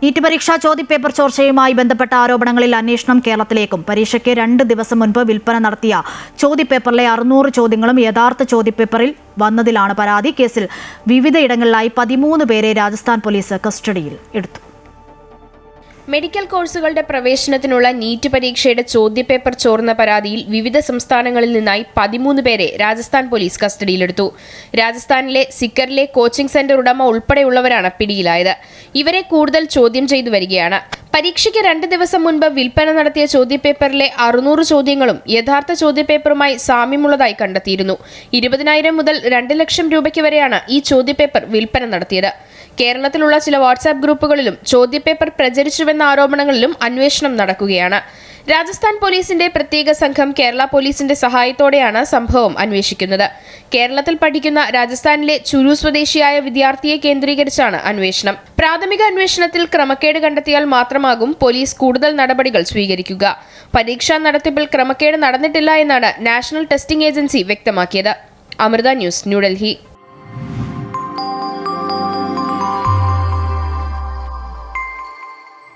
NEET പരീക്ഷാ ചോദ്യപേപ്പർ ചോർച്ചയുമായി ബന്ധപ്പെട്ട ആരോപണങ്ങളിൽ അന്വേഷണം കേരളത്തിലേക്കും. പരീക്ഷയ്ക്ക് 2 ദിവസം മുൻപ് വിൽപ്പന നടത്തിയ ചോദ്യപേപ്പറിലെ 600 ചോദ്യങ്ങളും യഥാർത്ഥ ചോദ്യപേപ്പറിൽ വന്നതിലാണ് പരാതി. കേസിൽ വിവിധയിടങ്ങളിലായി 13 പേരെ രാജസ്ഥാൻ പോലീസ് കസ്റ്റഡിയിൽ എടുത്തു. മെഡിക്കൽ കോഴ്സുകളുടെ പ്രവേശനത്തിനുള്ള നീറ്റ് പരീക്ഷയുടെ ചോദ്യപേപ്പർ ചോർന്ന പരാതിയിൽ വിവിധ സംസ്ഥാനങ്ങളിൽ നിന്നായി 13 പേരെ രാജസ്ഥാൻ പോലീസ് കസ്റ്റഡിയിലെടുത്തു. രാജസ്ഥാനിലെ സിക്കറിലെ കോച്ചിംഗ് സെന്റർ ഉടമ ഉൾപ്പെടെയുള്ളവരാണ് പിടിയിലായത്. ഇവരെ കൂടുതൽ ചോദ്യം ചെയ്തു വരികയാണ്. പരീക്ഷയ്ക്ക് 2 ദിവസം മുൻപ് വിൽപ്പന നടത്തിയ ചോദ്യപേപ്പറിലെ 600 ചോദ്യങ്ങളും യഥാർത്ഥ ചോദ്യപേപ്പറുമായി സാമ്യമുള്ളതായി കണ്ടെത്തിയിരുന്നു. 20,000 മുതൽ 2 ലക്ഷം രൂപയ്ക്ക് വരെയാണ് ഈ ചോദ്യപേപ്പർ വിൽപ്പന നടത്തിയത്. കേരളത്തിലുള്ള ചില വാട്സാപ്പ് ഗ്രൂപ്പുകളിലും ചോദ്യപേപ്പർ പ്രചരിച്ചുവെന്ന ആരോപണങ്ങളിലും അന്വേഷണം നടക്കുകയാണ്. രാജസ്ഥാൻ പോലീസിന്റെ പ്രത്യേക സംഘം കേരള പോലീസിന്റെ സഹായത്തോടെയാണ് സംഭവം അന്വേഷിക്കുന്നത്. കേരളത്തിൽ പഠിക്കുന്ന രാജസ്ഥാനിലെ ചുരു സ്വദേശിയായ വിദ്യാർത്ഥിയെ കേന്ദ്രീകരിച്ചാണ് അന്വേഷണം. പ്രാഥമിക അന്വേഷണത്തിൽ ക്രമക്കേട് കണ്ടെത്തിയാൽ മാത്രമാകും പോലീസ് കൂടുതൽ നടപടികൾ സ്വീകരിക്കുക. പരീക്ഷാ നടത്തിപ്പിൽ ക്രമക്കേട് നടന്നിട്ടില്ല എന്നാണ് നാഷണൽ ടെസ്റ്റിംഗ് ഏജൻസി വ്യക്തമാക്കിയത്. അമൃത ന്യൂസ്, ന്യൂഡൽഹി.